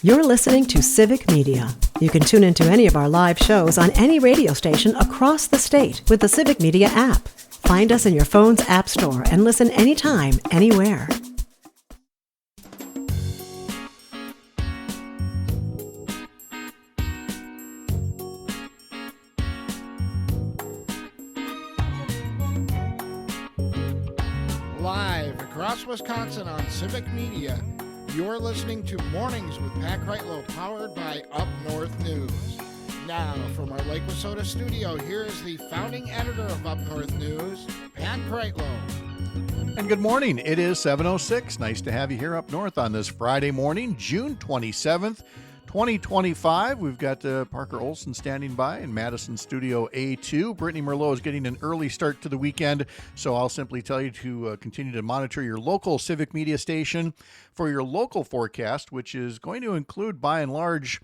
You're listening to Civic Media. You can tune into any of our live shows on any radio station across the state with the Civic Media app. Find us in your phone's app store and listen anytime, anywhere. Live across Wisconsin on Civic Media, you're listening to Mornings with Pat Kreitlow, powered by Up North News. Now, from our Lake Wissota studio, here is the founding editor of Up North News, Pat Kreitlow. And good morning. It is 7:06. Nice to have you here up north on this Friday morning, June 27th, 2025. We've got Parker Olson standing by in Madison Studio A2. Brittany Merlot is getting an early start to the weekend, so I'll simply tell you to continue to monitor your local Civic Media station for your local forecast, which is going to include, by and large,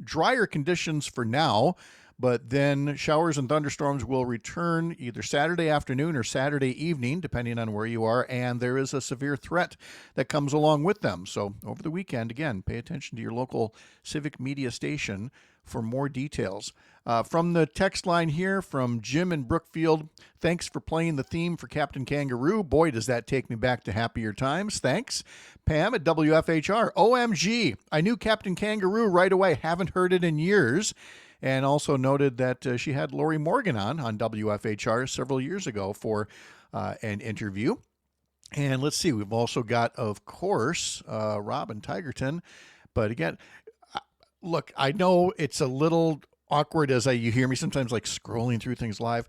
drier conditions for now. But then showers and thunderstorms will return either Saturday afternoon or Saturday evening, depending on where you are, and there is a severe threat that comes along with them. So over the weekend, again, pay attention to your local Civic Media station for more details. From the text line here from Jim in Brookfield, thanks for playing the theme for Captain Kangaroo. Boy, does that take me back to happier times. Thanks. Pam at WFHR, OMG, I knew Captain Kangaroo right away. Haven't heard it in years. And also noted that she had Lori Morgan on WFHR several years ago for an interview. And let's see, we've also got, of course, Robin Tigerton. But again, look, I know it's a little awkward as you hear me sometimes like scrolling through things live.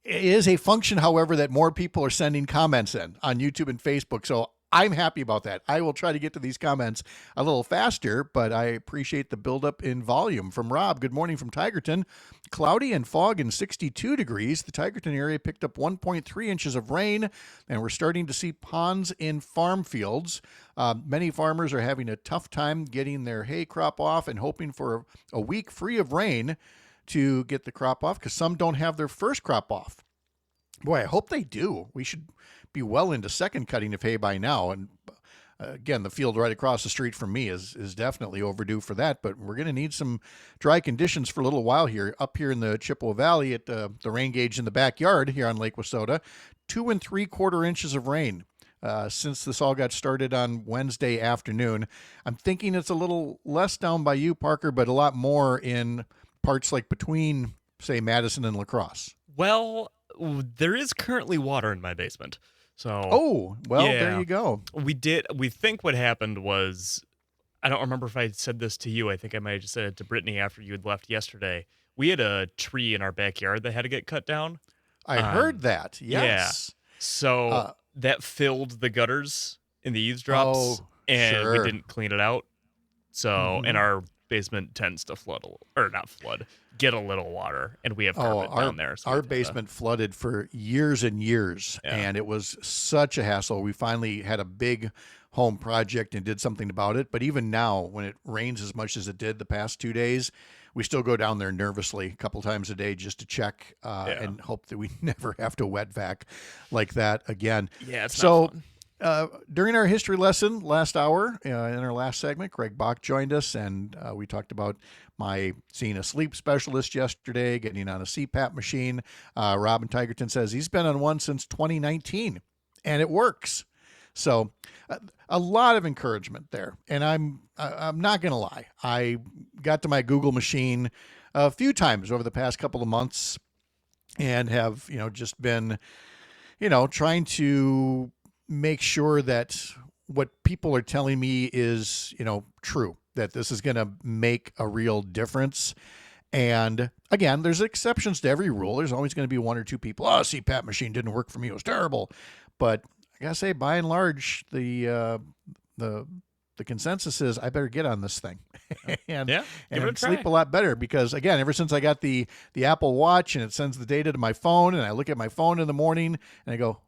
It is a function, however, that more people are sending comments in on YouTube and Facebook. So I'm happy about that. I will try to get to these comments a little faster, but I appreciate the buildup in volume. From Rob, good morning from Tigerton. Cloudy and fog and 62 degrees. The Tigerton area picked up 1.3 inches of rain, and we're starting to see ponds in farm fields. Many farmers are having a tough time getting their hay crop off and hoping for a week free of rain to get the crop off, because some don't have their first crop off. Boy, I hope they do. We should be well into second cutting of hay by now. And again, the field right across the street from me is definitely overdue for that. But we're going to need some dry conditions for a little while here. Up here in the Chippewa Valley at the rain gauge in the backyard here on Lake Wissota, 2 3/4 inches of rain since this all got started on Wednesday afternoon. I'm thinking it's a little less down by you, Parker, but a lot more in parts like between, say, Madison and La Crosse. Well, there is currently water in my basement. So, there you go. We think what happened was, I don't remember if I said this to you. I think I might have just said it to Brittany after you had left yesterday. We had a tree in our backyard that had to get cut down. I heard that. Yes. Yeah. So that filled the gutters in the eavesdrops, and we didn't clean it out. So, and our basement tends to get a little water, and we have carpet down there. So our basement flooded for years and years, and it was such a hassle. We finally had a big home project and did something about it. But even now, when it rains as much as it did the past 2 days, we still go down there nervously a couple times a day just to check and hope that we never have to wet vac like that again. Yeah, it's not fun. During our history lesson last hour, in our last segment, Greg Bach joined us, and we talked about my seeing a sleep specialist yesterday, getting on a CPAP machine. Robin Tigerton says he's been on one since 2019, and it works. So a lot of encouragement there. And I'm not going to lie. I got to my Google machine a few times over the past couple of months and have, just been, trying to make sure that what people are telling me is, true, that this is going to make a real difference. And again, there's exceptions to every rule. There's always going to be one or two people, CPAP machine didn't work for me. It was terrible. But I got to say, by and large, the consensus is I better get on this thing and sleep a lot better, because again, ever since I got the Apple Watch and it sends the data to my phone, and I look at my phone in the morning and I go,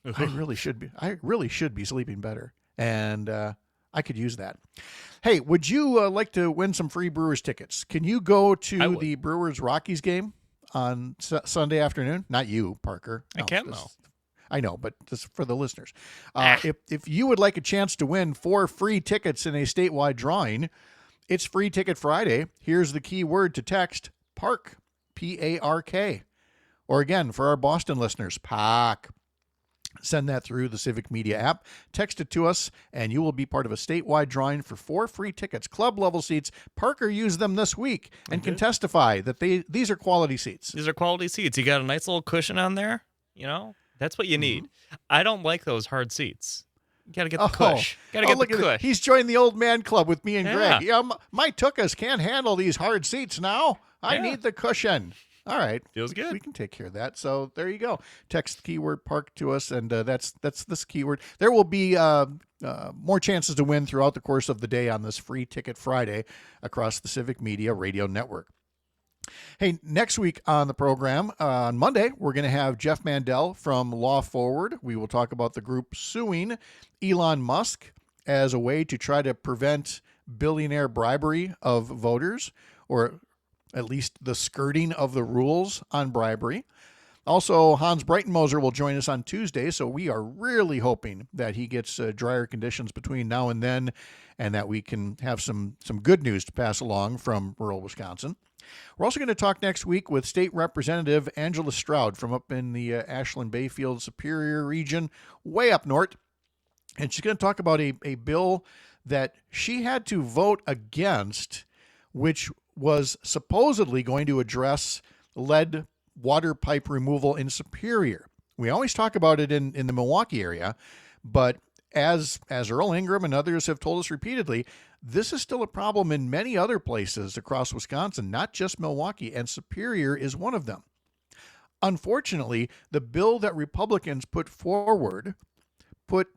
I really should be sleeping better. And I could use that. Hey, would you like to win some free Brewers tickets? Can you go to the Brewers Rockies game on Sunday afternoon? Not you, Parker. I can, though. I know, but just for the listeners. If you would like a chance to win 4 free tickets in a statewide drawing, it's Free Ticket Friday. Here's the key word to text, PARK, P-A-R-K. Or again, for our Boston listeners, PARK. Send that through the Civic Media app. Text it to us, and you will be part of a statewide drawing for 4 free tickets, club-level seats. Parker used them this week and can testify that these are quality seats. These are quality seats. You got a nice little cushion on there. You know, that's what you need. I don't like those hard seats. You got to get the cush. Got to get the cush. He's joined the old man club with me and Greg. Yeah, my tukas can't handle these hard seats now. I need the cushion. All right. Feels good. We can take care of that. So there you go. Text the keyword park to us, and that's this keyword. There will be more chances to win throughout the course of the day on this Free Ticket Friday across the Civic Media Radio Network. Hey, next week on the program, on Monday, we're going to have Jeff Mandel from Law Forward. We will talk about the group suing Elon Musk as a way to try to prevent billionaire bribery of voters, or at least the skirting of the rules on bribery. Also, Hans Breitenmoser will join us on Tuesday, so we are really hoping that he gets drier conditions between now and then, and that we can have some good news to pass along from rural Wisconsin. We're also going to talk next week with State Representative Angela Stroud from up in the Ashland-Bayfield Superior region, way up north, and she's going to talk about a bill that she had to vote against, which was supposedly going to address lead water pipe removal in Superior. We always talk about it in the Milwaukee area, but as Earl Ingram and others have told us repeatedly, this is still a problem in many other places across Wisconsin, not just Milwaukee, and Superior is one of them. Unfortunately, the bill that Republicans put forward put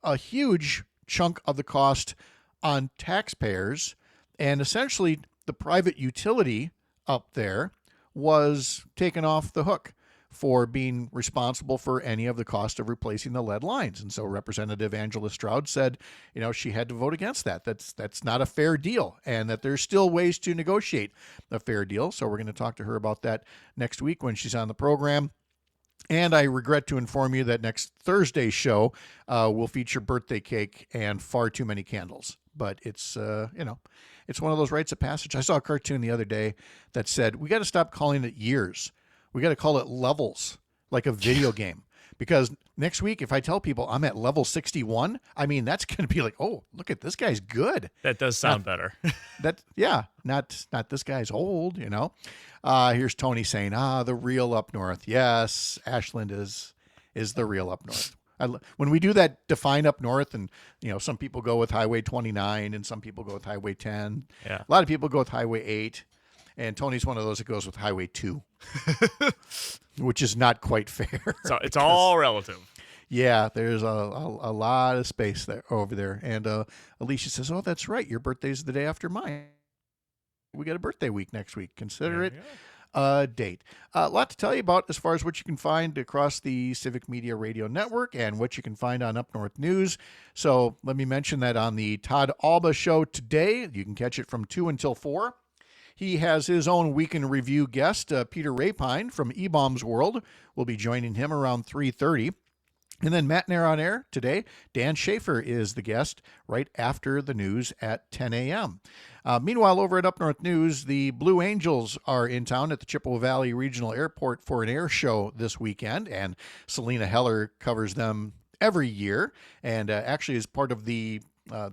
a huge chunk of the cost on taxpayers, and essentially the private utility up there was taken off the hook for being responsible for any of the cost of replacing the lead lines. And so Representative Angela Stroud said, she had to vote against that. That's not a fair deal, and that there's still ways to negotiate a fair deal. So we're going to talk to her about that next week when she's on the program. And I regret to inform you that next Thursday's show will feature birthday cake and far too many candles. But it's, it's one of those rites of passage. I saw a cartoon the other day that said, we got to stop calling it years. We got to call it levels, like a video game. Because next week, if I tell people I'm at level 61, I mean, that's going to be like, oh, look at this guy's good. That does sound better. Not this guy's old, Here's Tony saying, the real up north. Yes, Ashland is the real up north. When we do that define up north, and some people go with Highway 29 and some people go with Highway 10. Yeah. A lot of people go with Highway 8. And Tony's one of those that goes with Highway 2, which is not quite fair. So it's all relative. Yeah, there's a lot of space there over there. And Alicia says, oh, that's right. Your birthday's the day after mine. We got a birthday week next week. Consider it a date. A lot to tell you about as far as what you can find across the Civic Media Radio Network and what you can find on Up North News. So let me mention that on the Todd Alba Show today, you can catch it from 2 until 4. He has his own Week in Review guest, Peter Rapine from E-Bombs World. We'll be joining him around 3:30. And then Matt Nair on Air today. Dan Schaefer is the guest right after the news at 10 a.m. Meanwhile, over at Up North News, the Blue Angels are in town at the Chippewa Valley Regional Airport for an air show this weekend, and Selena Heller covers them every year, and actually is part of the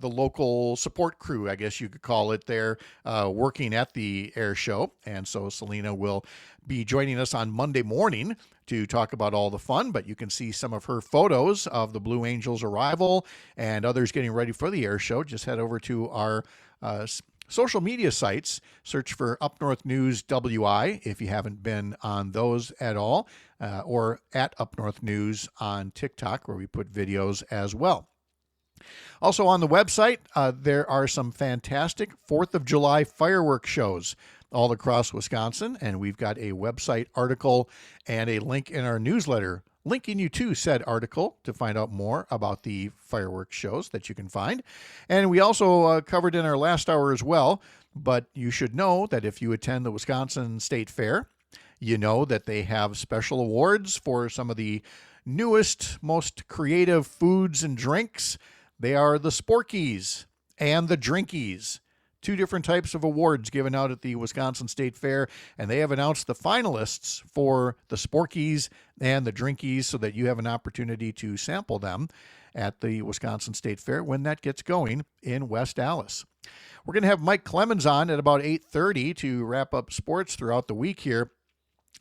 local support crew, I guess you could call it, there working at the air show. And so Selena will be joining us on Monday morning to talk about all the fun, but you can see some of her photos of the Blue Angels arrival and others getting ready for the air show. Just head over to our social media sites, search for Up North News WI if you haven't been on those at all, or at Up North News on TikTok, where we put videos as well. Also on the website, there are some fantastic 4th of July fireworks shows all across Wisconsin, and we've got a website article and a link in our newsletter linking you to said article to find out more about the fireworks shows that you can find. And we also covered in our last hour as well, but you should know that if you attend the Wisconsin State Fair, you know that they have special awards for some of the newest, most creative foods and drinks. They are the Sporkies and the Drinkies. 2 different types of awards given out at the Wisconsin State Fair, and they have announced the finalists for the Sporkies and the Drinkies so that you have an opportunity to sample them at the Wisconsin State Fair when that gets going in West Allis. We're going to have Mike Clemens on at about 8:30 to wrap up sports throughout the week here.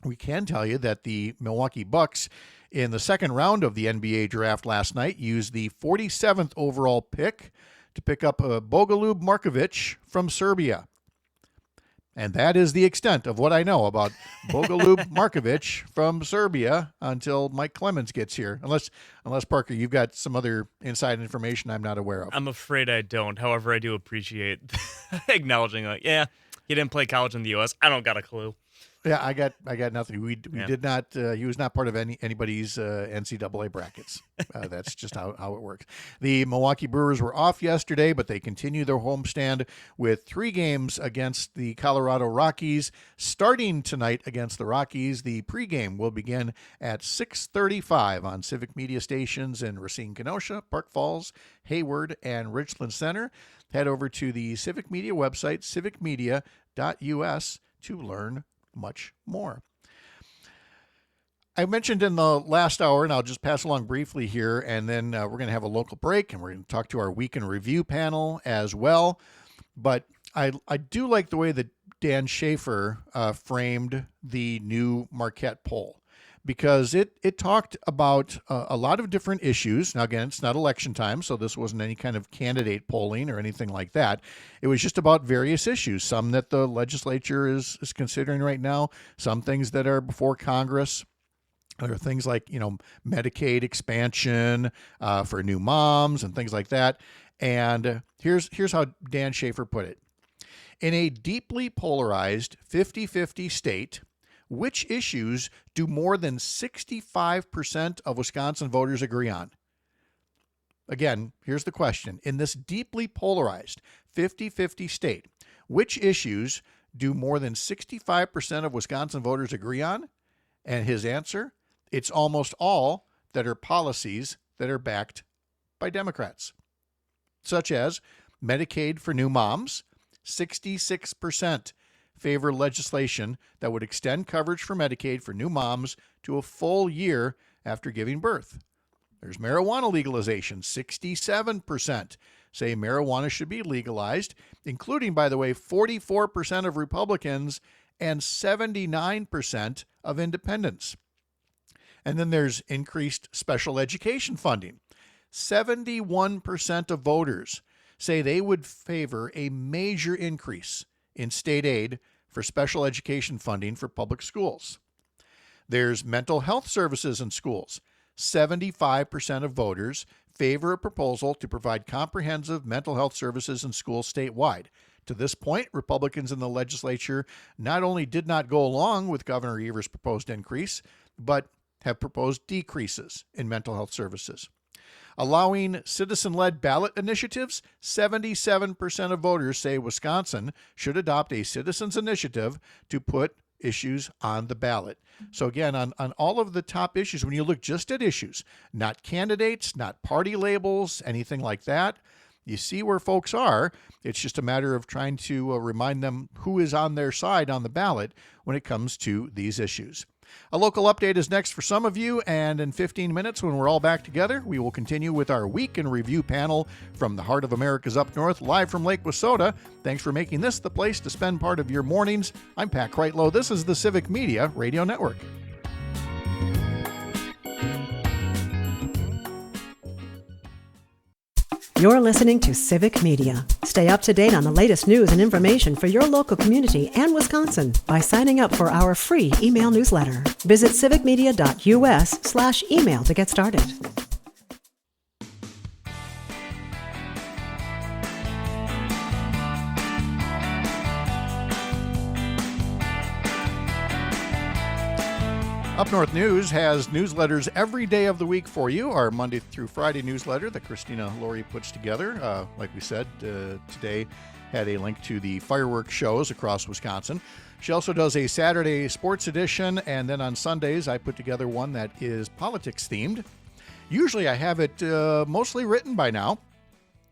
We can tell you that the Milwaukee Bucks in the second round of the NBA draft last night used the 47th overall pick to pick up Bogolub Markovic from Serbia. And that is the extent of what I know about Bogolub Markovic from Serbia until Mike Clemens gets here. Unless Parker, you've got some other inside information I'm not aware of. I'm afraid I don't. However, I do appreciate acknowledging, he didn't play college in the U.S. I don't got a clue. Yeah, I got nothing. We did not. He was not part of anybody's NCAA brackets. That's just how it works. The Milwaukee Brewers were off yesterday, but they continue their homestand with 3 games against the Colorado Rockies. Starting tonight against the Rockies, the pregame will begin at 6:35 on Civic Media stations in Racine, Kenosha, Park Falls, Hayward, and Richland Center. Head over to the Civic Media website, civicmedia.us, to learn much more. I mentioned in the last hour, and I'll just pass along briefly here, and then we're going to have a local break, and we're going to talk to our Week in Review panel as well. But I do like the way that Dan Schaefer framed the new Marquette poll, because it talked about a lot of different issues. Now, again, it's not election time, so this wasn't any kind of candidate polling or anything like that. It was just about various issues, some that the legislature is considering right now, some things that are before Congress. There are things like, Medicaid expansion for new moms and things like that. And here's how Dan Schaefer put it. In a deeply polarized 50-50 state, which issues do more than 65% of Wisconsin voters agree on? Again, here's the question. In this deeply polarized 50-50 state, which issues do more than 65% of Wisconsin voters agree on? And his answer, it's almost all that are policies that are backed by Democrats, such as Medicaid for new moms. 66% favor legislation that would extend coverage for Medicaid for new moms to a full year after giving birth. There's marijuana legalization. 67% say marijuana should be legalized, including, by the way, 44% of Republicans and 79% of independents. And then there's increased special education funding. 71% of voters say they would favor a major increase in state aid for special education funding for public schools. There's mental health services in schools. 75% of voters favor a proposal to provide comprehensive mental health services in schools statewide. To this point, Republicans in the legislature not only did not go along with Governor Evers' proposed increase, but have proposed decreases in mental health services. Allowing citizen-led ballot initiatives, 77% of voters say Wisconsin should adopt a citizens' initiative to put issues on the ballot. So again, on all of the top issues, when you look just at issues, not candidates, not party labels, anything like that, you see where folks are. It's just a matter of trying to remind them who is on their side on the ballot when it comes to these issues. A local update is next for some of you, and in 15 minutes when we're all back together, we will continue with our Week in Review panel from the heart of America's Up North, live from Lake Wissota. Thanks for making this the place to spend part of your mornings. I'm Pat Kreitlow. This is the Civic Media Radio Network. You're listening to Civic Media. Stay up to date on the latest news and information for your local community and Wisconsin by signing up for our free email newsletter. Visit civicmedia.us/email to get started. Up North News has newsletters every day of the week for you. Our Monday through Friday newsletter that Christina Laurie puts together. Like we said, today had a link to the fireworks shows across Wisconsin. She also does a Saturday sports edition, and then on Sundays I put together one that is politics themed. Usually I have it mostly written by now,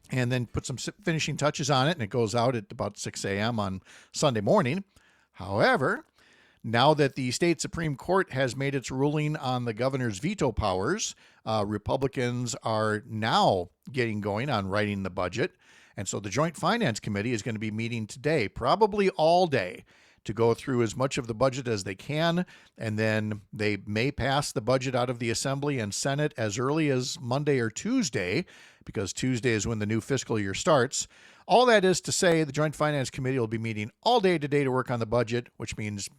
and then put some finishing touches on it, and it goes out at about 6 a.m. on Sunday morning. However, now that the state Supreme Court has made its ruling on the governor's veto powers, Republicans are now getting going on writing the budget. And so the Joint Finance Committee is going to be meeting today, probably all day, to go through as much of the budget as they can. And then they may pass the budget out of the Assembly and Senate as early as Monday or Tuesday, because Tuesday is when the new fiscal year starts. All that is to say, the Joint Finance Committee will be meeting all day today to work on the budget, which means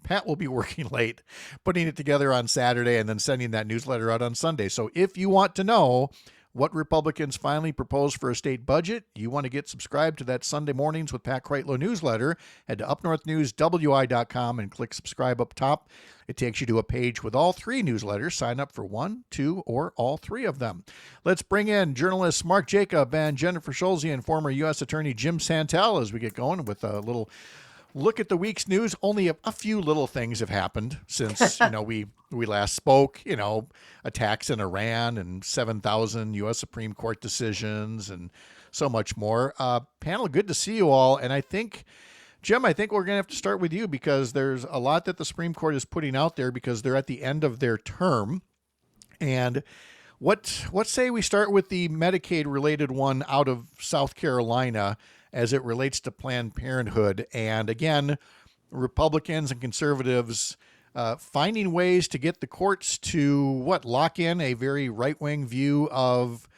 Pat will be working late, putting it together on Saturday and then sending that newsletter out on Sunday. So if you want to know what Republicans finally propose for a state budget, you want to get subscribed to that Sunday Mornings with Pat Kreitlow newsletter, head to upnorthnewswi.com and click subscribe up top. It takes you to a page with all three newsletters. Sign up for one, two, or all three of them. Let's bring in journalists Mark Jacob and Jennifer Schulze and former U.S. Attorney Jim Santelle as we get going with a little look at the week's news. Only a few little things have happened since we last spoke. Attacks in Iran and 7,000 U.S. Supreme Court decisions and so much more. Panel, good to see you all. And I think, Jim, we're going to have to start with you because there's a lot that the Supreme Court is putting out there because they're at the end of their term. And what say we start with the Medicaid-related one out of South Carolina as it relates to Planned Parenthood. And again, Republicans and conservatives finding ways to get the courts to lock in a very right-wing view of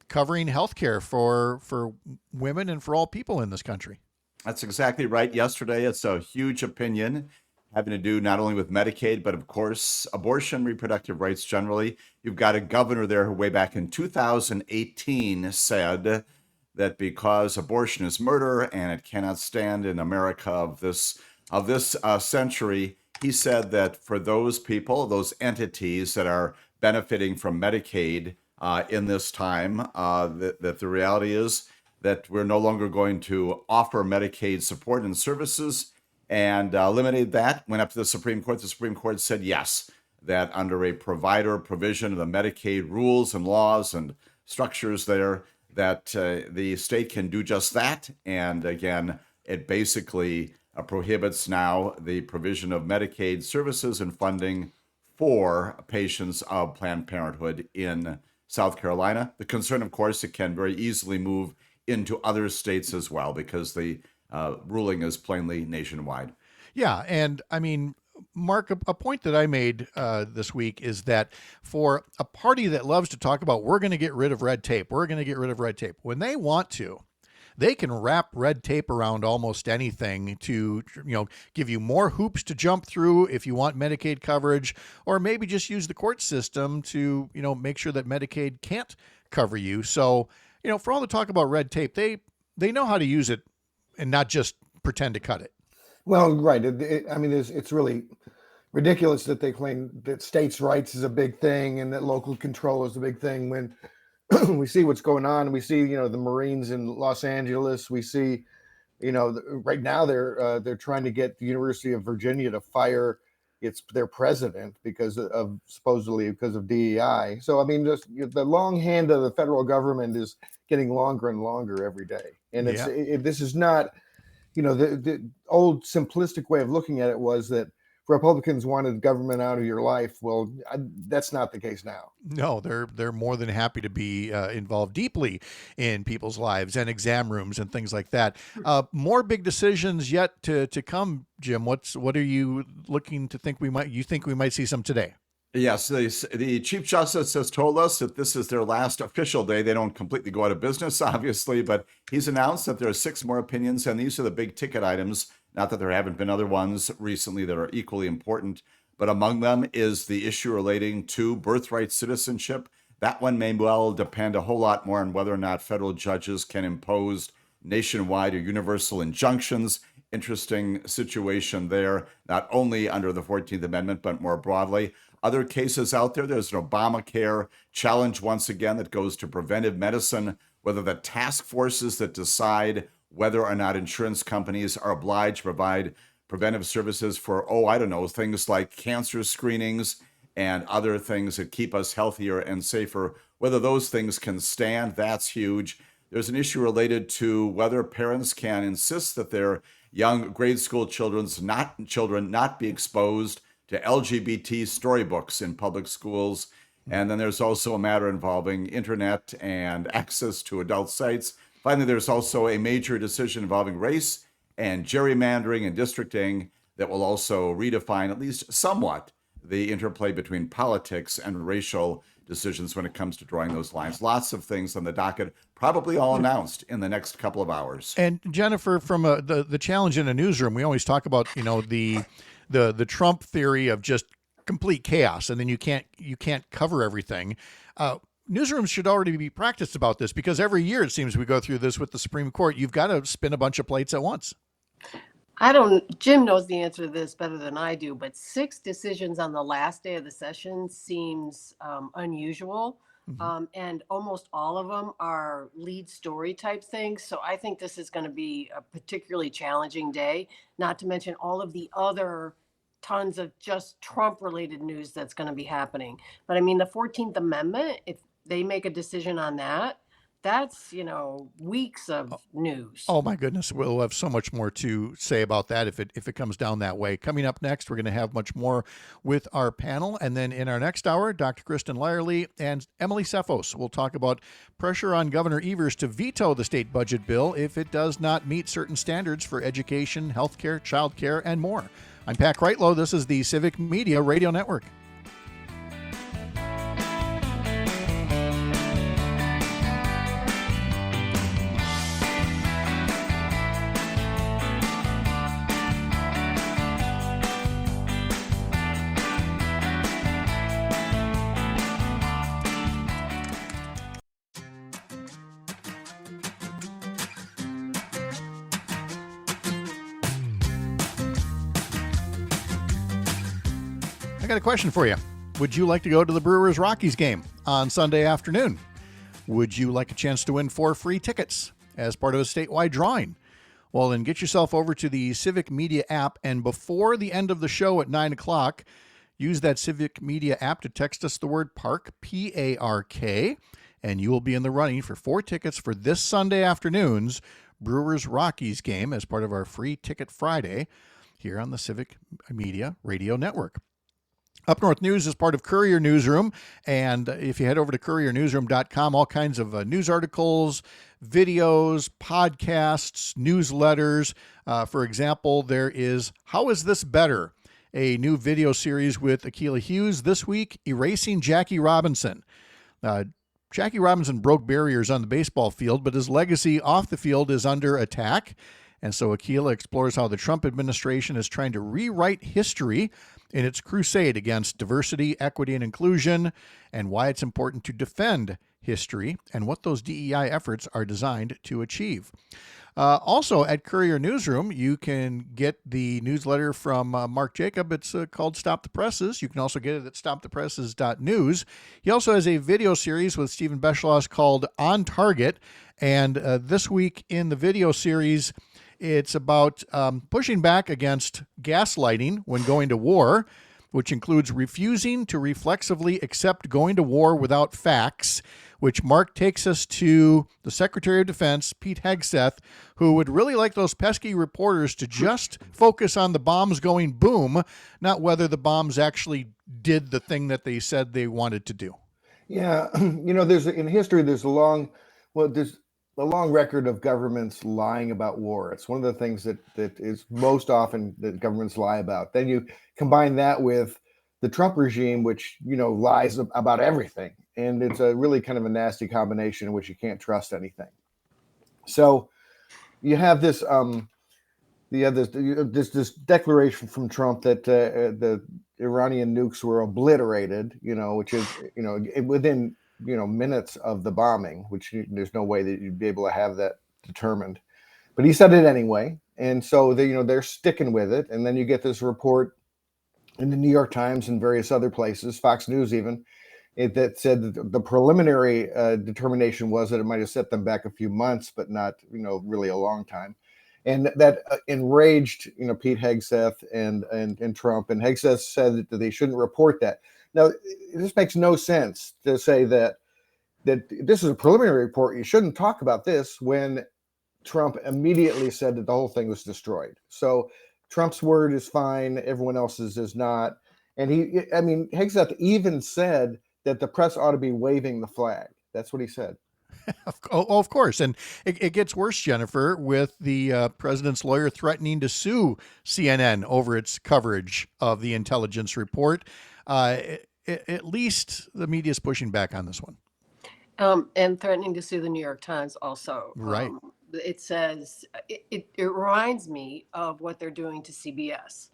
covering health care for women and for all people in this country. That's exactly right. Yesterday, it's a huge opinion having to do not only with Medicaid, but of course, abortion, reproductive rights generally. You've got a governor there who way back in 2018 said that because abortion is murder and it cannot stand in America of this century, he said that for those people, those entities that are benefiting from Medicaid in this time, that the reality is that we're no longer going to offer Medicaid support and services, and eliminated that. Went up to the Supreme Court. The Supreme Court said yes, that under a provider provision of the Medicaid rules and laws and structures there, that the state can do just that. And again, it basically prohibits now the provision of Medicaid services and funding for patients of Planned Parenthood in South Carolina. The concern, of course, it can very easily move into other states as well because the ruling is plainly nationwide. Yeah, and I mean, Mark, a point that I made this week is that for a party that loves to talk about we're going to get rid of red tape, when they want to, they can wrap red tape around almost anything to give you more hoops to jump through if you want Medicaid coverage, or maybe just use the court system to make sure that Medicaid can't cover you. So for all the talk about red tape, they know how to use it and not just pretend to cut it. Well, right. It's really ridiculous that they claim that states' rights is a big thing and that local control is a big thing when we see what's going on. We see, the Marines in Los Angeles. We see, right now they're trying to get the University of Virginia to fire their president supposedly because of DEI. So, I mean, the long hand of the federal government is getting longer and longer every day. And this is not, the old simplistic way of looking at it was that Republicans wanted government out of your life. Well, that's not the case now. No, they're more than happy to be involved deeply in people's lives and exam rooms and things like that. More big decisions yet to come, Jim. What are you looking to think we might see some today? Yes, the Chief Justice has told us that this is their last official day. They don't completely go out of business, obviously, but he's announced that there are 6 more opinions, and these are the big ticket items. Not that there haven't been other ones recently that are equally important, but among them is the issue relating to birthright citizenship. That one may well depend a whole lot more on whether or not federal judges can impose nationwide or universal injunctions interesting situation there, not only under the 14th Amendment, but more broadly. Other cases out there, there's an Obamacare challenge once again that goes to preventive medicine, whether the task forces that decide whether or not insurance companies are obliged to provide preventive services for, I don't know, things like cancer screenings and other things that keep us healthier and safer, whether those things can stand, that's huge. There's an issue related to whether parents can insist that their young grade school children not be exposed to LGBT storybooks in public schools. And then there's also a matter involving internet and access to adult sites. Finally, there's also a major decision involving race and gerrymandering and districting that will also redefine, at least somewhat, the interplay between politics and racial decisions when it comes to drawing those lines. Lots of things on the docket, probably all announced in the next couple of hours. And Jennifer, from the challenge in a newsroom, we always talk about, the Trump theory of just complete chaos, and then you can't cover everything. Newsrooms should already be practiced about this, because every year it seems we go through this with the Supreme Court. You've got to spin a bunch of plates at once. Jim knows the answer to this better than I do, but 6 decisions on the last day of the session seems unusual. Mm-hmm. And almost all of them are lead story type things. So I think this is going to be a particularly challenging day, not to mention all of the other tons of just Trump related news that's going to be happening. But I mean, the 14th Amendment, if they make a decision on that, that's, weeks of news. Oh my goodness. We'll have so much more to say about that if it comes down that way. Coming up next, we're going to have much more with our panel. And then in our next hour, Dr. Kristen Lyerly and Emily Cephos will talk about pressure on Governor Evers to veto the state budget bill if it does not meet certain standards for education, healthcare, childcare, and more. I'm Pat Kreitlow. This is the Civic Media Radio Network. I got a question for you. Would you like to go to the Brewers-Rockies game on Sunday afternoon? Would you like a chance to win 4 free tickets as part of a statewide drawing? Well, then get yourself over to the Civic Media app, and before the end of the show at 9 o'clock, use that Civic Media app to text us the word PARK, P-A-R-K, and you will be in the running for 4 tickets for this Sunday afternoon's Brewers-Rockies game as part of our Free Ticket Friday here on the Civic Media Radio Network. Up North News is part of Courier Newsroom, and if you head over to couriernewsroom.com, all kinds of news articles, videos, podcasts, newsletters. For example, there is How Is This Better? A new video series with Akilah Hughes this week, Erasing Jackie Robinson. Jackie Robinson broke barriers on the baseball field, but his legacy off the field is under attack. And so Akilah explores how the Trump administration is trying to rewrite history in its crusade against diversity, equity, and inclusion, and why it's important to defend history and what those DEI efforts are designed to achieve. Also at Courier Newsroom, you can get the newsletter from Mark Jacob. It's called Stop the Presses. You can also get it at stopthepresses.news. He also has a video series with Stephen Beschloss called On Target. And this week in the video series, it's about pushing back against gaslighting when going to war, which includes refusing to reflexively accept going to war without facts, which Mark takes us to the Secretary of Defense, Pete Hegseth, who would really like those pesky reporters to just focus on the bombs going boom, not whether the bombs actually did the thing that they said they wanted to do. Yeah, there's in history, there's a long record of governments lying about war. It's one of the things that is most often that governments lie about. Then you combine that with the Trump regime, which, lies about everything. And it's a really kind of a nasty combination in which you can't trust anything. So you have this, this declaration from Trump that the Iranian nukes were obliterated, which is, within, minutes of the bombing, which there's no way that you'd be able to have that determined. But he said it anyway. And so they're sticking with it. And then you get this report in the New York Times and various other places, Fox News even, that said that the preliminary determination was that it might have set them back a few months, but not really a long time. And that enraged Pete Hegseth and Trump. And Hegseth said that they shouldn't report that. Now, this makes no sense to say that this is a preliminary report. You shouldn't talk about this when Trump immediately said that the whole thing was destroyed. So Trump's word is fine, everyone else's is not. And Hegseth even said that the press ought to be waving the flag. That's what he said. Of course. And it gets worse, Jennifer, with the president's lawyer threatening to sue CNN over its coverage of the intelligence report. At least the media is pushing back on this one. And threatening to sue the New York Times also. Right. It says, it reminds me of what they're doing to CBS.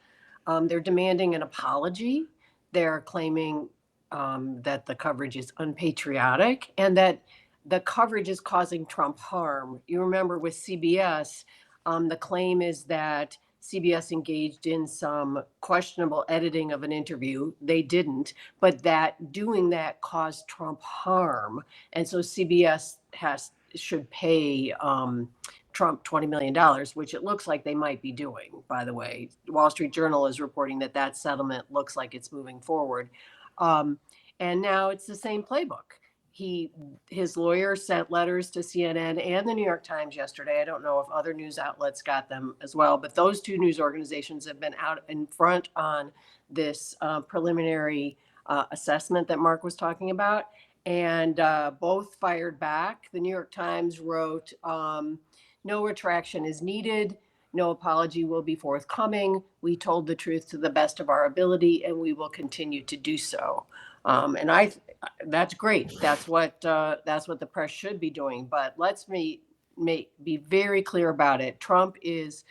They're demanding an apology. They're claiming that the coverage is unpatriotic and that the coverage is causing Trump harm. You remember with CBS, the claim is that CBS engaged in some questionable editing of an interview. They didn't, but that doing that caused Trump harm. And so CBS should pay Trump $20 million, which it looks like they might be doing, by the way. Wall Street Journal is reporting that settlement looks like it's moving forward. And now it's the same playbook. His lawyer sent letters to CNN and the New York Times yesterday. I don't know if other news outlets got them as well, but those two news organizations have been out in front on this preliminary assessment that Mark was talking about, and both fired back. The New York Times wrote, no retraction is needed. No apology will be forthcoming. We told the truth to the best of our ability, and we will continue to do so. And that's great. That's what the press should be doing. But let's be very clear about it. Trump is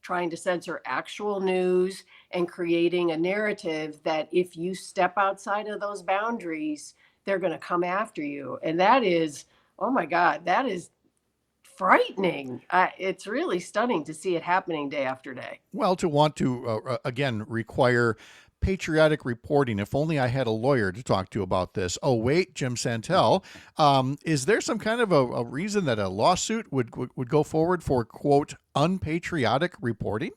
trying to censor actual news and creating a narrative that if you step outside of those boundaries, they're going to come after you. And that is, oh my God, that is frightening. It's really stunning to see it happening day after day. Well, to want to, again, require patriotic reporting. If only I had a lawyer to talk to about this. Oh, wait, Jim Santelle, is there some kind of a reason that a lawsuit would go forward for, quote, unpatriotic reporting?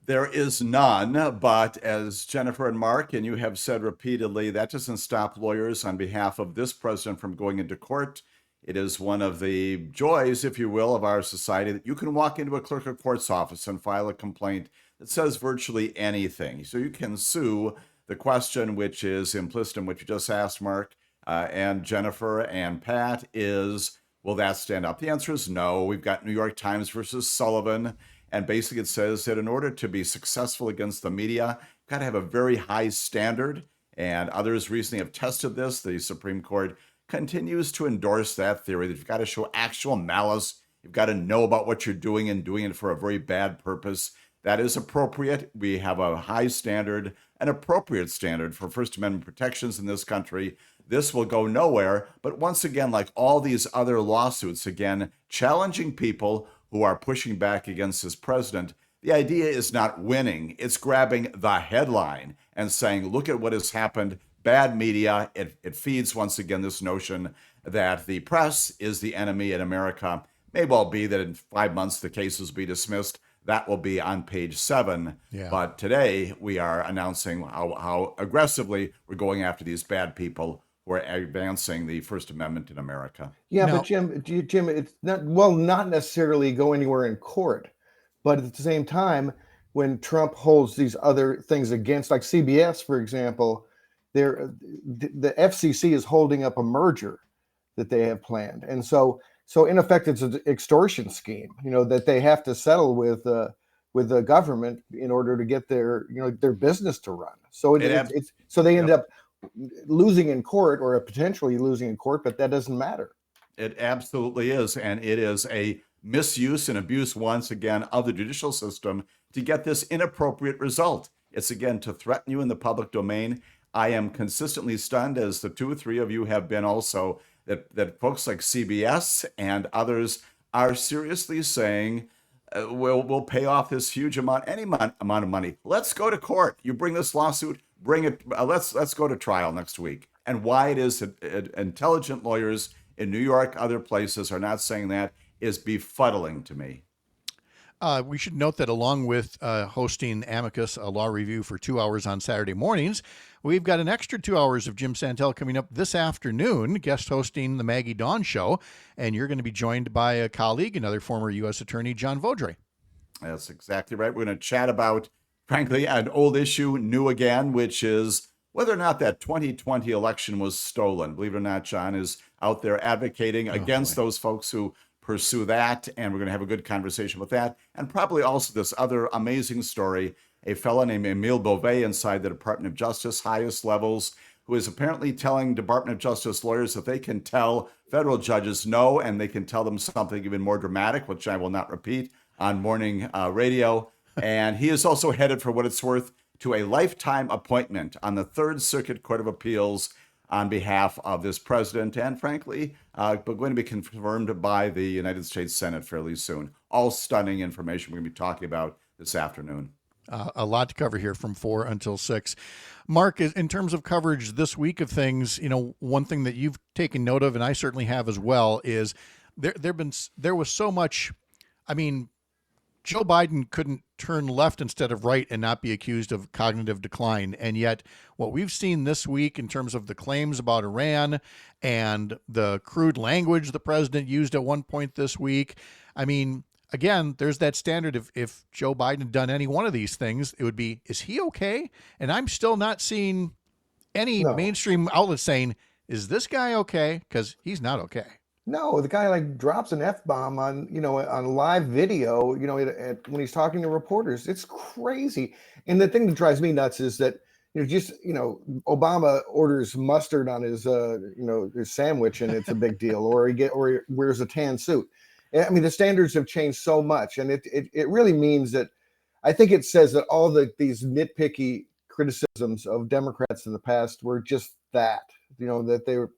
There is none, but as Jennifer and Mark and you have said repeatedly, that doesn't stop lawyers on behalf of this president from going into court. It is one of the joys, if you will, of our society that you can walk into a clerk of court's office and file a complaint that says virtually anything. So you can sue. The question, which is implicit in what you just asked, Mark, and Jennifer and Pat, is, will that stand up? The answer is no. We've got New York Times versus Sullivan. And basically it says that in order to be successful against the media, you've got to have a very high standard. And others recently have tested this. The Supreme Court continues to endorse that theory that you've got to show actual malice. You've got to know about what you're doing and doing it for a very bad purpose. That is appropriate. We have a high standard, an appropriate standard for First Amendment protections in this country. This will go nowhere. But once again, like all these other lawsuits, again, challenging people who are pushing back against this president, the idea is not winning. It's grabbing the headline and saying, look at what has happened. Bad media. It feeds, once again, this notion that the press is the enemy in America. May well be that in 5 months the case will be dismissed. That will be on page 7. Yeah. But today we are announcing how aggressively we're going after these bad people who are advancing the First Amendment in America. Yeah, no. But Jim, it's not necessarily go anywhere in court, but at the same time, when Trump holds these other things against, like CBS, for example, the FCC is holding up a merger that they have planned, and so in effect, it's an extortion scheme, that they have to settle with the government in order to get their business to run. So so they end up losing in court, or potentially losing in court, but that doesn't matter. It absolutely is, and it is a misuse and abuse once again of the judicial system to get this inappropriate result. It's again to threaten you in the public domain. I am consistently stunned, as the 2 or 3 of you have been also, that folks like CBS and others are seriously saying, we'll pay off this huge amount, any amount of money. Let's go to court. You bring this lawsuit, bring it. Let's go to trial next week. And why it is that intelligent lawyers in New York, other places, are not saying that is befuddling to me. We should note that along with hosting Amicus, a law review for 2 hours on Saturday mornings, we've got an extra 2 hours of Jim Santelle coming up this afternoon, guest hosting the Maggie Dawn Show. And you're going to be joined by a colleague, another former U.S. Attorney, John Vaudreuil. That's exactly right. We're going to chat about, frankly, an old issue, new again, which is whether or not that 2020 election was stolen. Believe it or not, John is out there advocating against those folks who pursue that, and we're going to have a good conversation with that. And probably also this other amazing story, a fellow named Emile Beauvais inside the Department of Justice, highest levels, who is apparently telling Department of Justice lawyers that they can tell federal judges no, and they can tell them something even more dramatic, which I will not repeat on morning radio. And he is also headed, for what it's worth, to a lifetime appointment on the Third Circuit Court of Appeals on behalf of this president, and frankly, but going to be confirmed by the United States Senate fairly soon. All stunning information we're going to be talking about this afternoon. A lot to cover here from 4 until 6. Mark, in terms of coverage this week of things, one thing that you've taken note of, and I certainly have as well, is there was so much. I mean, Joe Biden couldn't turn left instead of right and not be accused of cognitive decline. And yet what we've seen this week in terms of the claims about Iran and the crude language the president used at one point this week, I mean, again, there's that standard. If Joe Biden had done any one of these things, it would be, is he okay? And I'm still not seeing any mainstream outlets saying, is this guy okay? Because he's not okay. No, the guy drops an F-bomb on, on live video, when he's talking to reporters. It's crazy. And the thing that drives me nuts is that, Obama orders mustard on his, his sandwich and it's a big deal, or he wears a tan suit. I mean, the standards have changed so much, and it really means that I think it says that all these nitpicky criticisms of Democrats in the past were just that, that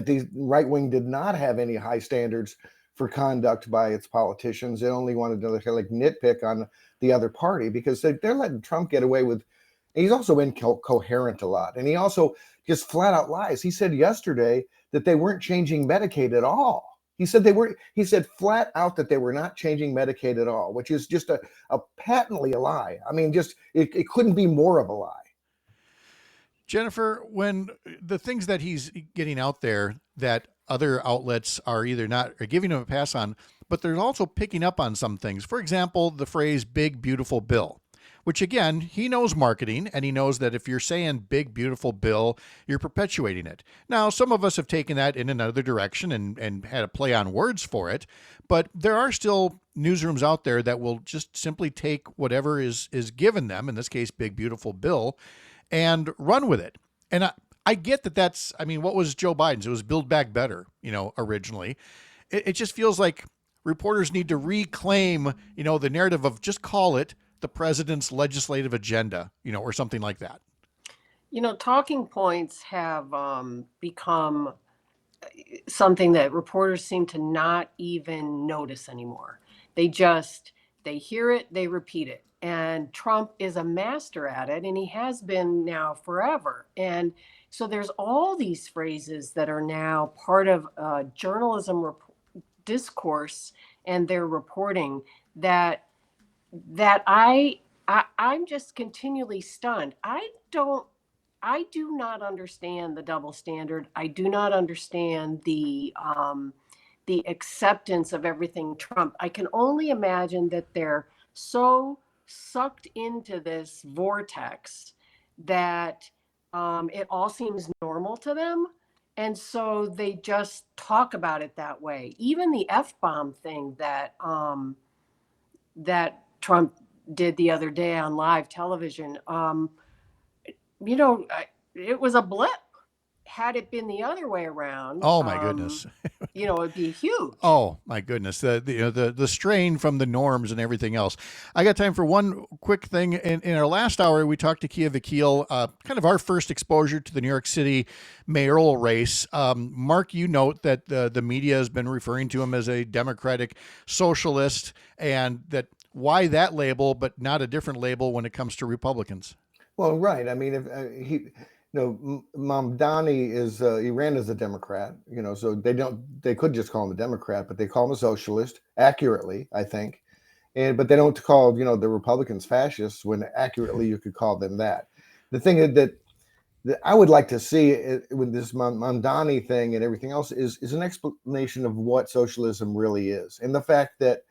the right wing did not have any high standards for conduct by its politicians. They only wanted to nitpick on the other party because they're letting Trump get away with. He's also incoherent a lot, and he also just flat out lies. He said yesterday that they weren't changing Medicaid at all. He said He said flat out that they were not changing Medicaid at all, which is just a patently a lie. I mean, just it couldn't be more of a lie. Jennifer, when the things that he's getting out there that other outlets are either not or giving him a pass on, but they're also picking up on some things. For example, the phrase big, beautiful bill, which again, he knows marketing, and he knows that if you're saying big, beautiful bill, you're perpetuating it. Now, some of us have taken that in another direction and had a play on words for it, but there are still newsrooms out there that will just simply take whatever is given them, in this case, big, beautiful bill, and run with it. And I get that what was Joe Biden's? It was Build Back Better, originally. It just feels like reporters need to reclaim, the narrative of just call it the president's legislative agenda, or something like that. Talking points have become something that reporters seem to not even notice anymore. They hear it, they repeat it. And Trump is a master at it, and he has been now forever. And so there's all these phrases that are now part of journalism discourse and their reporting that I'm just continually stunned. I do not understand the double standard. I do not understand the acceptance of everything Trump. I can only imagine that they're so sucked into this vortex that it all seems normal to them. And so they just talk about it that way. Even the F-bomb thing that Trump did the other day on live television, it was a blip. had it been the other way around, oh my goodness, it'd be huge. oh my goodness, the strain from the norms and everything else. I got time for one quick thing. In our last hour, we talked to Kia Vakil, kind of our first exposure to the New York City mayoral race. Mark, you note that the media has been referring to him as a Democratic socialist, and that why that label, but not a different label when it comes to Republicans. Well, right. I mean, if Mamdani he ran as a Democrat, so they could just call him a Democrat, but they call him a socialist accurately, I think. But they don't call, the Republicans fascists when accurately you could call them that. The thing that I would like to see with this Mamdani thing and everything else is an explanation of what socialism really is. And the fact that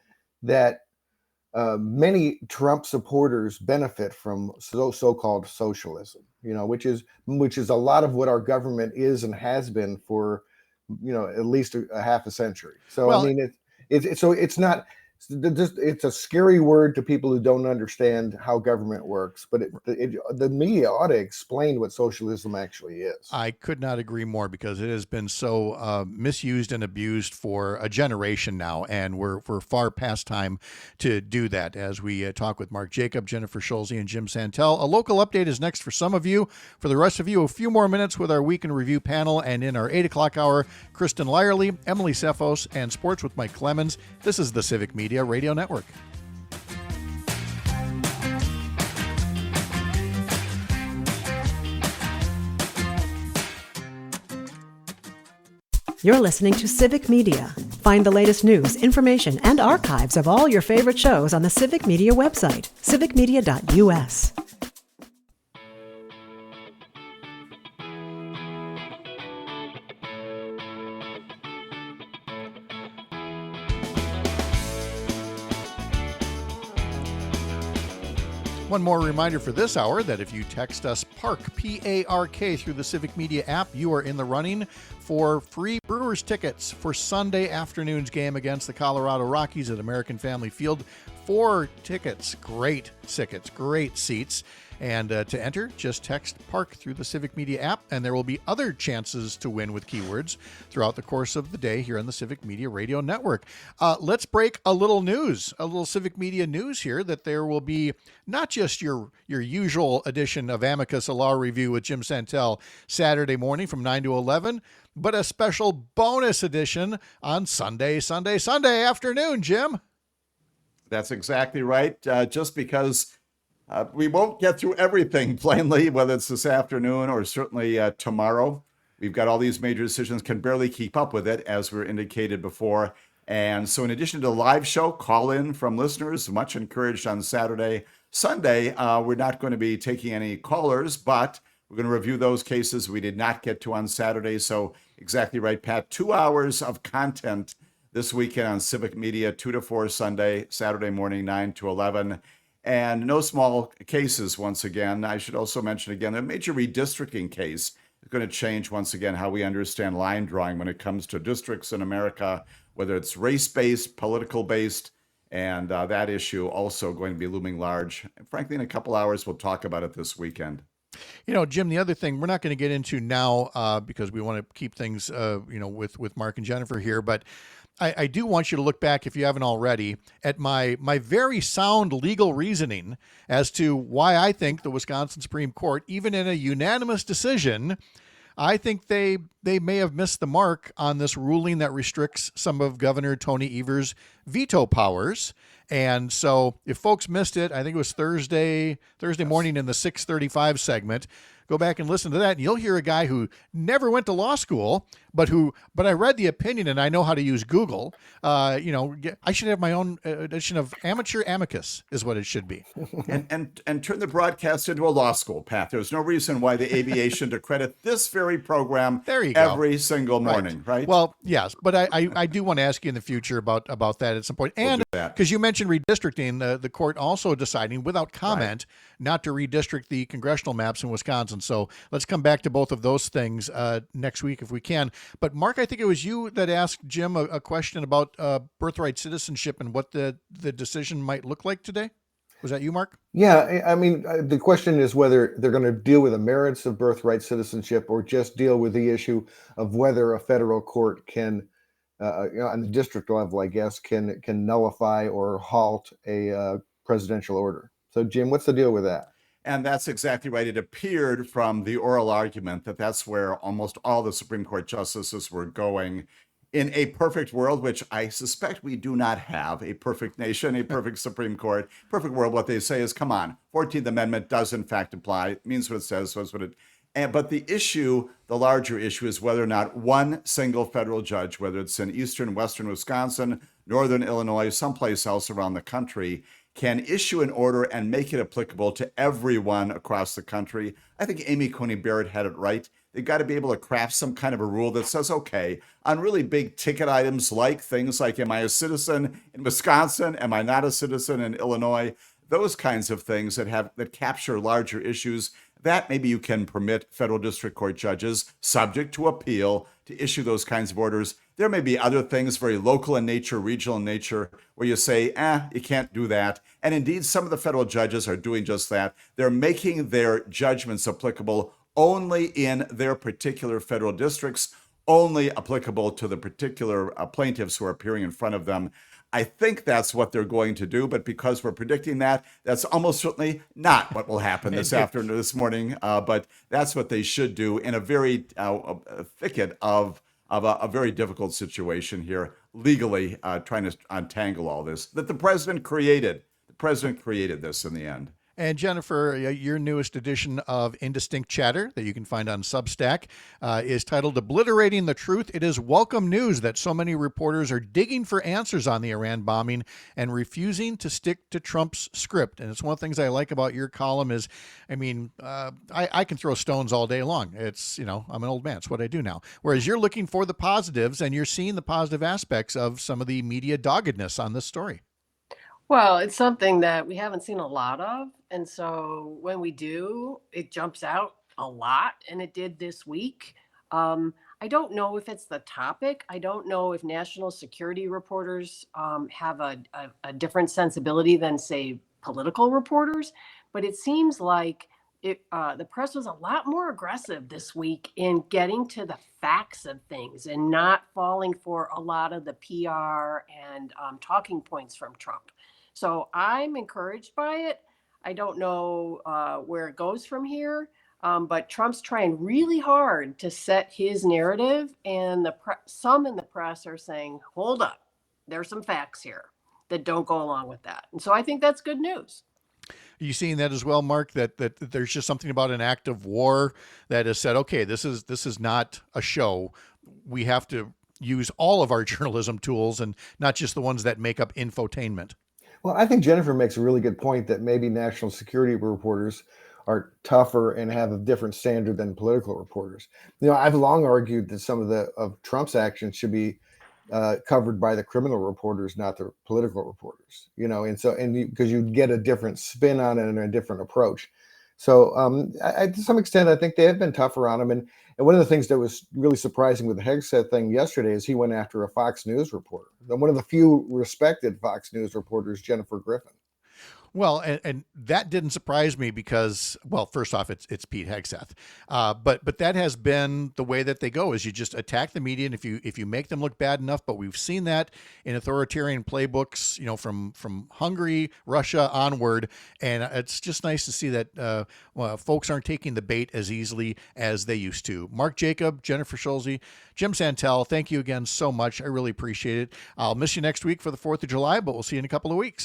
many Trump supporters benefit from so-called socialism, which is a lot of what our government is and has been for, at least a half a century. So, well, I mean, it's not. It's a scary word to people who don't understand how government works, but the media ought to explain what socialism actually is. I could not agree more, because it has been so misused and abused for a generation now, and we're far past time to do that. As we talk with Mark Jacob, Jennifer Schulze, and Jim Santelle. A local update is next for some of you. For the rest of you, a few more minutes with our Week in Review panel, and in our 8 o'clock hour, Kristen Lyerly, Emily Cephos, and Sports with Mike Clemens. This is the Civic Media Radio Network. You're listening to Civic Media. Find the latest news, information, and archives of all your favorite shows on the Civic Media website, civicmedia.us. One more reminder for this hour that if you text us PARK, P-A-R-K, through the Civic Media app, you are in the running for free Brewers tickets for Sunday afternoon's game against the Colorado Rockies at American Family Field. 4 tickets, great tickets, great seats. And to enter, just text PARK through the Civic Media app, and there will be other chances to win with keywords throughout the course of the day here on the Civic Media Radio Network. Let's break a little news, a little Civic Media news here, that there will be not just your usual edition of Amicus, a Law Review with Jim Santelle Saturday morning from 9 to 11, but a special bonus edition on Sunday afternoon, Jim. That's exactly right. Just because we won't get through everything, plainly, whether it's this afternoon or certainly tomorrow. We've got all these major decisions, can barely keep up with it, as we indicated before. And so in addition to the live show, call in from listeners, much encouraged on Saturday. Sunday, we're not going to be taking any callers, but we're going to review those cases we did not get to on Saturday. So exactly right, Pat, 2 hours of content this weekend on Civic Media, 2 to 4 Sunday, Saturday morning, 9 to 11. And no small cases once again. I should also mention again, a major redistricting case is going to change once again how we understand line drawing when it comes to districts in America, whether it's race-based, political-based, and that issue also going to be looming large. And frankly, in a couple hours, we'll talk about it this weekend. Jim, the other thing we're not going to get into now because we want to keep things, with Mark and Jennifer here, but I do want you to look back, if you haven't already, at my very sound legal reasoning as to why I think the Wisconsin Supreme Court, even in a unanimous decision, I think they may have missed the mark on this ruling that restricts some of Governor Tony Evers' veto powers. And so if folks missed it, I think it was Thursday morning in the 6:35 segment. Go back and listen to that, and you'll hear a guy who never went to law school, but I read the opinion and I know how to use Google. I should have my own edition of Amateur Amicus, is what it should be. and turn the broadcast into a law school, Pat. There's no reason why the ABA shouldn't accredit this very program every single morning, right? Well, yes, but I do want to ask you in the future about that at some point. And because you mentioned redistricting, the court also deciding without comment not to redistrict the congressional maps in Wisconsin. So let's come back to both of those things next week if we can. But Mark, I think it was you that asked Jim a question about birthright citizenship and what the decision might look like today. Was that you, Mark? Yeah, I mean, the question is whether they're going to deal with the merits of birthright citizenship or just deal with the issue of whether a federal court can, on the district level, I guess, can nullify or halt a presidential order. So, Jim, what's the deal with that? And that's exactly right. It appeared from the oral argument that that's where almost all the Supreme Court justices were going. In a perfect world, which I suspect we do not have, a perfect nation, a perfect Supreme Court, perfect world, what they say is, come on, 14th Amendment does in fact apply. It means what it says, so it's what it. But the issue, the larger issue, is whether or not one single federal judge, whether it's in eastern, western Wisconsin, northern Illinois, someplace else around the country, can issue an order and make it applicable to everyone across the country. I think Amy Coney Barrett had it right. They've got to be able to craft some kind of a rule that says, okay, on really big ticket items like things like, am I a citizen in Wisconsin? Am I not a citizen in Illinois? Those kinds of things that capture larger issues, that maybe you can permit federal district court judges, subject to appeal, to issue those kinds of orders. There may be other things, very local in nature, regional in nature, where you say, you can't do that. And indeed, some of the federal judges are doing just that. They're making their judgments applicable only in their particular federal districts, only applicable to the particular plaintiffs who are appearing in front of them. I think that's what they're going to do, but because we're predicting that, that's almost certainly not what will happen this morning. But that's what they should do in a very thicket of a very difficult situation here, legally trying to untangle all this that the president created. The president created this in the end. And Jennifer, your newest edition of Indistinct Chatter that you can find on Substack is titled Obliterating the Truth. It is welcome news that so many reporters are digging for answers on the Iran bombing and refusing to stick to Trump's script. And it's one of the things I like about your column is, I mean, I can throw stones all day long. It's, I'm an old man. It's what I do now. Whereas you're looking for the positives and you're seeing the positive aspects of some of the media doggedness on this story. Well, it's something that we haven't seen a lot of. And so when we do, it jumps out a lot. And it did this week. I don't know if it's the topic. I don't know if national security reporters have a different sensibility than, say, political reporters. But it seems like the press was a lot more aggressive this week in getting to the facts of things and not falling for a lot of the PR and talking points from Trump. So I'm encouraged by it. I don't know where it goes from here, but Trump's trying really hard to set his narrative, and some in the press are saying, hold up, there's some facts here that don't go along with that. And so I think that's good news. Are you seeing that as well, Mark, that there's just something about an act of war that has said, okay, this is not a show. We have to use all of our journalism tools and not just the ones that make up infotainment. Well, I think Jennifer makes a really good point that maybe national security reporters are tougher and have a different standard than political reporters. I've long argued that some of Trump's actions should be covered by the criminal reporters, not the political reporters. Because you get a different spin on it and a different approach. So to some extent, I think they have been tougher on him. And one of the things that was really surprising with the Hegseth thing yesterday is he went after a Fox News reporter. One of the few respected Fox News reporters, Jennifer Griffin. Well, and that didn't surprise me because, well, first off, it's Pete Hegseth, but that has been the way that they go, is you just attack the media, and if you make them look bad enough. But we've seen that in authoritarian playbooks, from Hungary, Russia onward, and it's just nice to see that folks aren't taking the bait as easily as they used to. Mark Jacob, Jennifer Schulze, Jim Santelle, thank you again so much. I really appreciate it. I'll miss you next week for the 4th of July, but we'll see you in a couple of weeks.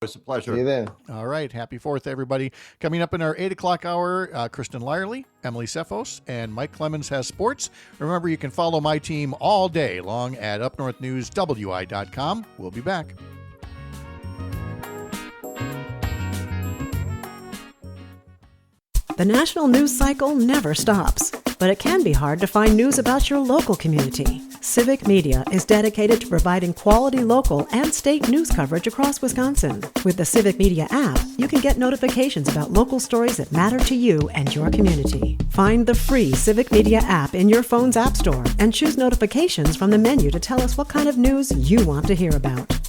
It's a pleasure. See you then. All right. Happy 4th, everybody. Coming up in our 8 o'clock hour, Kristen Lyerly, Emily Cephos, and Mike Clemens has sports. Remember, you can follow my team all day long at upnorthnewswi.com. We'll be back. The national news cycle never stops, but it can be hard to find news about your local community. Civic Media is dedicated to providing quality local and state news coverage across Wisconsin. With the Civic Media app, you can get notifications about local stories that matter to you and your community. Find the free Civic Media app in your phone's app store and choose notifications from the menu to tell us what kind of news you want to hear about.